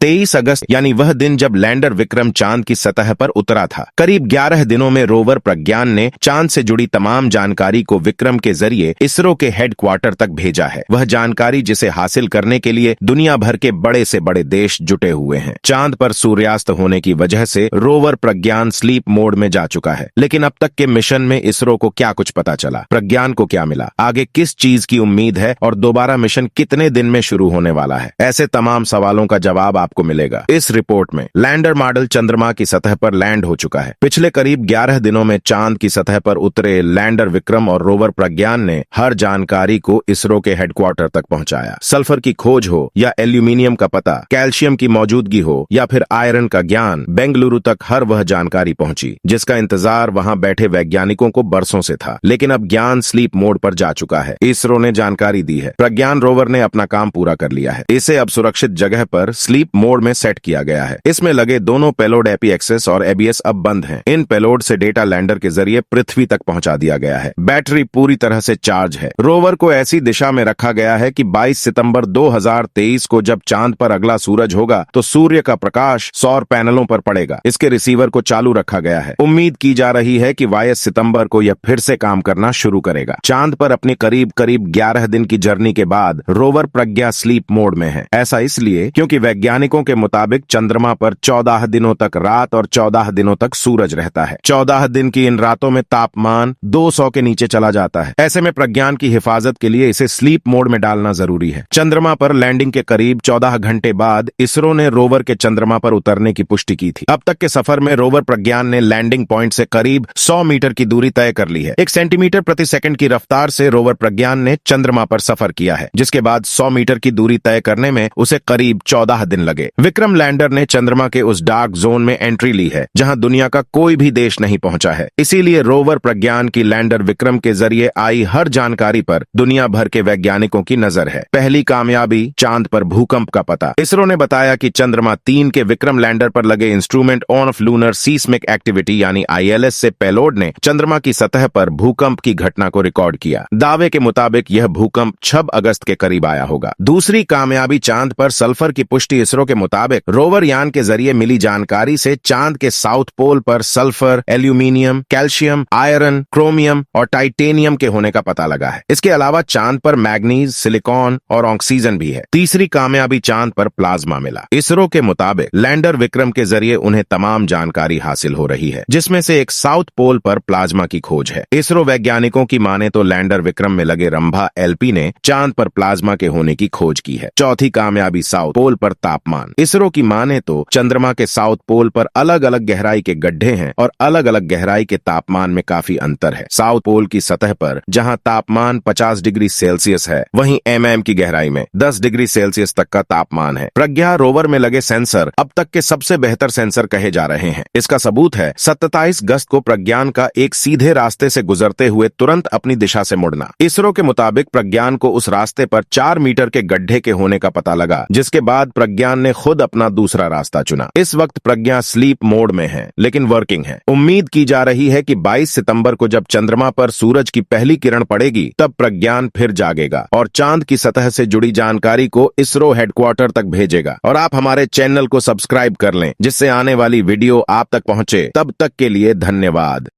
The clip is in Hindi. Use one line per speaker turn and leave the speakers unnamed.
23 अगस्त यानी वह दिन जब लैंडर विक्रम चांद की सतह पर उतरा था। करीब 11 दिनों में रोवर प्रज्ञान ने चांद से जुड़ी तमाम जानकारी को विक्रम के जरिए इसरो के हेडक्वार्टर तक भेजा है। वह जानकारी जिसे हासिल करने के लिए दुनिया भर के बड़े से बड़े देश जुटे हुए हैं। चांद पर सूर्यास्त होने की वजह से रोवर प्रज्ञान स्लीप मोड में जा चुका है। लेकिन अब तक के मिशन में इसरो को क्या कुछ पता चला, प्रज्ञान को क्या मिला, आगे किस चीज की उम्मीद है और दोबारा मिशन कितने दिन में शुरू होने वाला है, ऐसे तमाम सवालों का जवाब आपको मिलेगा इस रिपोर्ट में। लैंडर मॉडल चंद्रमा की सतह पर लैंड हो चुका है। पिछले करीब 11 दिनों में चांद की सतह पर उतरे लैंडर विक्रम और रोवर प्रज्ञान ने हर जानकारी को इसरो के हेडक्वार्टर तक पहुंचाया। सल्फर की खोज हो या एल्यूमिनियम का पता, कैल्शियम की मौजूदगी हो या फिर आयरन का ज्ञान, बेंगलुरु तक हर वह जानकारी पहुंची जिसका इंतजार वहां बैठे वैज्ञानिकों को बरसों से था। लेकिन अब ज्ञान स्लीप मोड पर जा चुका है। इसरो ने जानकारी दी है, प्रज्ञान रोवर ने अपना काम पूरा कर लिया है। इसे अब सुरक्षित जगह पर स्लीप मोड में सेट किया गया है। इसमें लगे दोनों पेलोड एपीएक्सेस और एबीएस अब बंद हैं। इन पेलोड से डेटा लैंडर के जरिए पृथ्वी तक पहुंचा दिया गया है। बैटरी पूरी तरह से चार्ज है। रोवर को ऐसी दिशा में रखा गया है कि 22 सितंबर 2023 को जब चांद पर अगला सूरज होगा तो सूर्य का प्रकाश सौर पैनलों पर पड़ेगा। इसके रिसीवर को चालू रखा गया है। उम्मीद की जा रही है कि 22 सितंबर को यह फिर से काम करना शुरू करेगा। चांद पर अपनी करीब 11 दिन की जर्नी के बाद रोवर प्रज्ञा स्लीप मोड में है। ऐसा इसलिए क्योंकि वैज्ञानिकों के मुताबिक चंद्रमा पर 14 दिनों तक रात और 14 दिनों तक सूरज रहता है। 14 दिन की इन रातों में तापमान 200 के नीचे चला जाता है। ऐसे में प्रज्ञान की हिफाजत के लिए इसे स्लीप मोड में डालना जरूरी है। चंद्रमा पर लैंडिंग के करीब 14 घंटे बाद इसरो ने रोवर के चंद्रमा पर उतरने की पुष्टि की थी। अब तक के सफर में रोवर प्रज्ञान ने लैंडिंग पॉइंट से करीब 100 मीटर की दूरी तय कर ली है। 1 सेंटीमीटर प्रति सेकंड की रफ्तार से रोवर प्रज्ञान ने चंद्रमा पर सफर किया है, जिसके बाद 100 मीटर की दूरी तय करने में उसे करीब 14 दिन लगे। विक्रम लैंडर ने चंद्रमा के उस डार्क जोन में एंट्री ली है जहां दुनिया का कोई भी देश नहीं पहुंचा है। इसीलिए रोवर प्रज्ञान की लैंडर विक्रम के जरिए आई हर जानकारी पर दुनिया भर के वैज्ञानिकों की नजर है। पहली कामयाबी, चांद पर भूकंप का पता। इसरो ने बताया कि चंद्रमा 3 के विक्रम लैंडर पर लगे instrument of lunar seismic activity यानी आईएलएस से पेलोड ने चंद्रमा की सतह पर भूकंप की घटना को रिकॉर्ड किया। दावे के मुताबिक यह भूकंप 6 अगस्त के करीब आया होगा। दूसरी कामयाबी, चांद पर सल्फर की पुष्टि। इसरो के मुताबिक रोवर यान के जरिए मिली जानकारी से चांद के साउथ पोल पर sulphur, aluminium, calcium, iron, chromium और टाइटेनियम के होने का पता लगा है। इसके अलावा चांद पर मैग्नीज, सिलिकॉन और ऑक्सीजन भी है। तीसरी कामयाबी, चांद पर प्लाज्मा मिला। इसरो के मुताबिक लैंडर विक्रम के जरिए उन्हें तमाम जानकारी हासिल हो रही है, जिसमें से एक साउथ पोल पर प्लाज्मा की खोज है। इसरो वैज्ञानिकों की माने तो लैंडर विक्रम में लगे रंभा एलपी ने चांद पर प्लाज्मा के होने की खोज की है। चौथी कामयाबी, साउथ पोल पर तापमान। इसरो की माने तो चंद्रमा के साउथ पोल पर अलग अलग गहराई के गड्ढे हैं और अलग अलग गहराई के तापमान में काफी अंतर है। साउथ पोल की सतह पर जहां तापमान 50 डिग्री सेल्सियस है, वहीं एमएम की गहराई में 10 डिग्री सेल्सियस तक का तापमान है। प्रज्ञा रोवर में लगे सेंसर अब तक के सबसे बेहतर सेंसर कहे जा रहे हैं। इसका सबूत है 27 अगस्त को प्रज्ञान का एक सीधे रास्ते से गुजरते हुए तुरंत अपनी दिशा से मुड़ना। इसरो के मुताबिक प्रज्ञान को उस रास्ते पर 4 मीटर के गड्ढे के होने का पता लगा, जिसके बाद प्रज्ञान ने खुद अपना दूसरा रास्ता चुना। इस वक्त प्रज्ञा स्लीप मोड में है, लेकिन वर्किंग है। उम्मीद की जा रही है कि 22 सितंबर को जब चंद्रमा पर सूरज की पहली किरण पड़ेगी, तब प्रज्ञान फिर जागेगा और चांद की सतह से जुड़ी जानकारी को इसरो हेडक्वार्टर तक भेजेगा। और आप हमारे चैनल को सब्सक्राइब कर लें, जिससे आने वाली वीडियो आप तक पहुंचे। तब तक के लिए धन्यवाद।